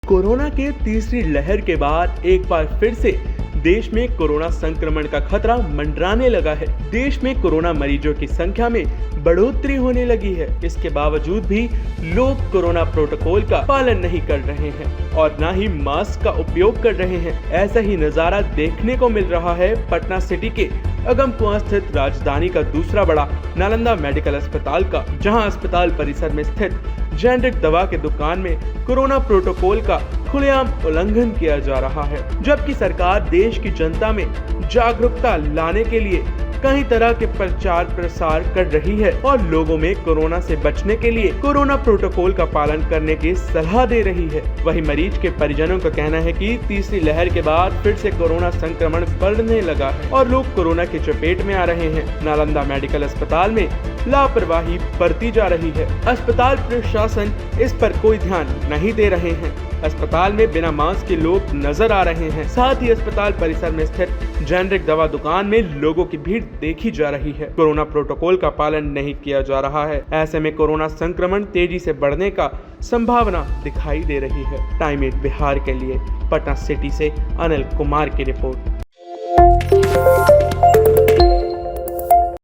Corona के तीसरी लहर के बाद एक बार फिर से देश में कोरोना संक्रमण का खतरा मंडराने लगा है। देश में कोरोना मरीजों की संख्या में बढ़ोतरी होने लगी है। इसके बावजूद भी लोग कोरोना प्रोटोकॉल का पालन नहीं कर रहे हैं और न ही मास्क का उपयोग कर रहे हैं। ऐसा ही नजारा देखने को मिल रहा है पटना सिटी के अगमकुआं स्थित राजधानी का दूसरा बड़ा नालंदा मेडिकल अस्पताल का, जहां अस्पताल परिसर में स्थित जेनेरिक दवा के दुकान में कोरोना प्रोटोकॉल का खुलेआम उल्लंघन किया जा रहा है। जबकि सरकार देश की जनता में जागरूकता लाने के लिए कई तरह के प्रचार प्रसार कर रही है और लोगों में कोरोना से बचने के लिए कोरोना प्रोटोकॉल का पालन करने की सलाह दे रही है। वहीं मरीज के परिजनों का कहना है कि तीसरी लहर के बाद फिर से कोरोना संक्रमण बढ़ने लगा है और लोग कोरोना की चपेट में आ रहे हैं। नालंदा मेडिकल अस्पताल में लापरवाही बरती जा रही है। अस्पताल प्रशासन इस पर कोई ध्यान नहीं दे रहे हैं। अस्पताल में बिना मास्क के लोग नजर आ रहे हैं। साथ ही अस्पताल परिसर में स्थित जेनेरिक दवा दुकान में लोगों की भीड़ देखी जा रही है। कोरोना प्रोटोकॉल का पालन नहीं किया जा रहा है। ऐसे में कोरोना संक्रमण तेजी से बढ़ने का संभावना दिखाई दे रही है। टाइम 8 बिहार के लिए पटना सिटी से अनिल कुमार की रिपोर्ट।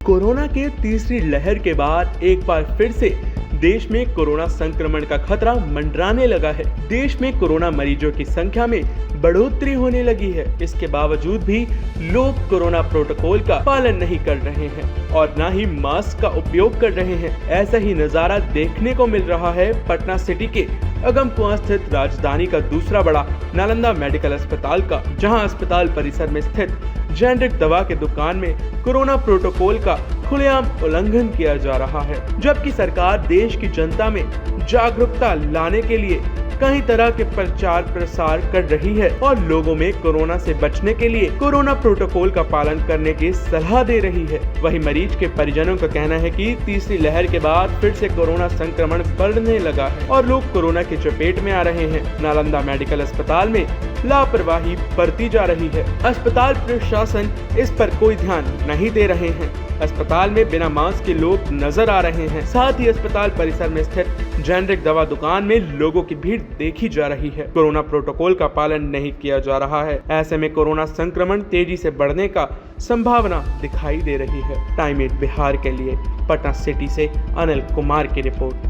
कोरोना के तीसरी लहर के बाद एक बार फिर से देश में कोरोना संक्रमण का खतरा मंडराने लगा है। देश में कोरोना मरीजों की संख्या में बढ़ोतरी होने लगी है। इसके बावजूद भी लोग कोरोना प्रोटोकॉल का पालन नहीं कर रहे हैं और न ही मास्क का उपयोग कर रहे हैं। ऐसा ही नजारा देखने को मिल रहा है पटना सिटी के अगमकुआं स्थित राजधानी का दूसरा बड़ा नालंदा मेडिकल अस्पताल का, जहां अस्पताल परिसर में स्थित जेनेरिक दवा के दुकान में कोरोना प्रोटोकॉल का खुलेआम उल्लंघन किया जा रहा है। जबकि सरकार देश की जनता में जागरूकता लाने के लिए कई तरह के प्रचार प्रसार कर रही है और लोगों में कोरोना से बचने के लिए कोरोना प्रोटोकॉल का पालन करने की सलाह दे रही है। वहीं मरीज के परिजनों का कहना है कि तीसरी लहर के बाद फिर से कोरोना संक्रमण बढ़ने लगा है और लोग कोरोना की चपेट में आ रहे हैं। नालंदा मेडिकल अस्पताल में लापरवाही बरती जा रही है। अस्पताल प्रशासन इस पर कोई ध्यान नहीं दे रहे हैं। अस्पताल में बिना मास्क के लोग नजर आ रहे हैं। साथ ही अस्पताल परिसर में स्थित जेनेरिक दवा दुकान में लोगों की भीड़ देखी जा रही है। कोरोना प्रोटोकॉल का पालन नहीं किया जा रहा है। ऐसे में कोरोना संक्रमण तेजी से बढ़ने का संभावना दिखाई दे रही है। टाइम 8 बिहार के लिए पटना सिटी से अनिल कुमार की रिपोर्ट।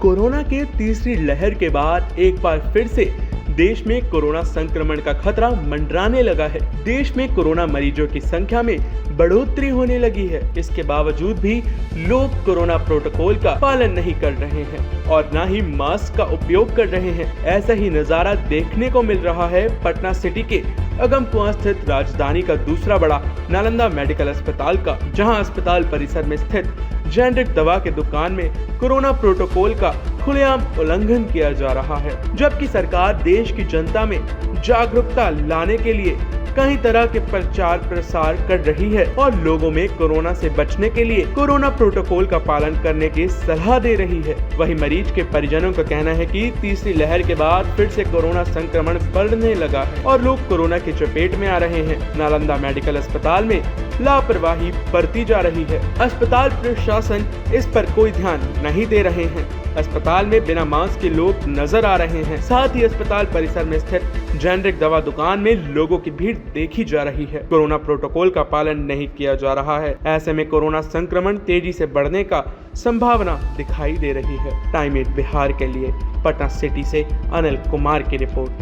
कोरोना के तीसरी लहर के बाद एक बार फिर से देश में कोरोना संक्रमण का खतरा मंडराने लगा है। देश में कोरोना मरीजों की संख्या में बढ़ोतरी होने लगी है। इसके बावजूद भी लोग कोरोना प्रोटोकॉल का पालन नहीं कर रहे हैं और न ही मास्क का उपयोग कर रहे हैं। ऐसा ही नजारा देखने को मिल रहा है पटना सिटी के अगमकुआं स्थित राजधानी का दूसरा बड़ा नालंदा मेडिकल अस्पताल का, जहां अस्पताल परिसर में स्थित जेनेरिक दवा के दुकान में कोरोना प्रोटोकॉल का खुलेआम उल्लंघन किया जा रहा है। जबकि सरकार देश की जनता में जागरूकता लाने के लिए कई तरह के प्रचार प्रसार कर रही है और लोगों में कोरोना से बचने के लिए कोरोना प्रोटोकॉल का पालन करने की सलाह दे रही है। वहीं मरीज के परिजनों का कहना है कि तीसरी लहर के बाद फिर से कोरोना संक्रमण बढ़ने लगा है और लोग कोरोना की चपेट में आ रहे हैं। नालंदा मेडिकल अस्पताल में लापरवाही बरती जा रही है। अस्पताल प्रशासन इस पर कोई ध्यान नहीं दे रहे हैं। अस्पताल में बिना मास्क के लोग नजर आ रहे हैं। साथ ही अस्पताल परिसर में स्थित जेनेरिक दवा दुकान में लोगों की भीड़ देखी जा रही है। कोरोना प्रोटोकॉल का पालन नहीं किया जा रहा है। ऐसे में कोरोना संक्रमण तेजी से बढ़ने का संभावना दिखाई दे रही है। टाइम 8 बिहार के लिए पटना सिटी से अनिल कुमार की रिपोर्ट।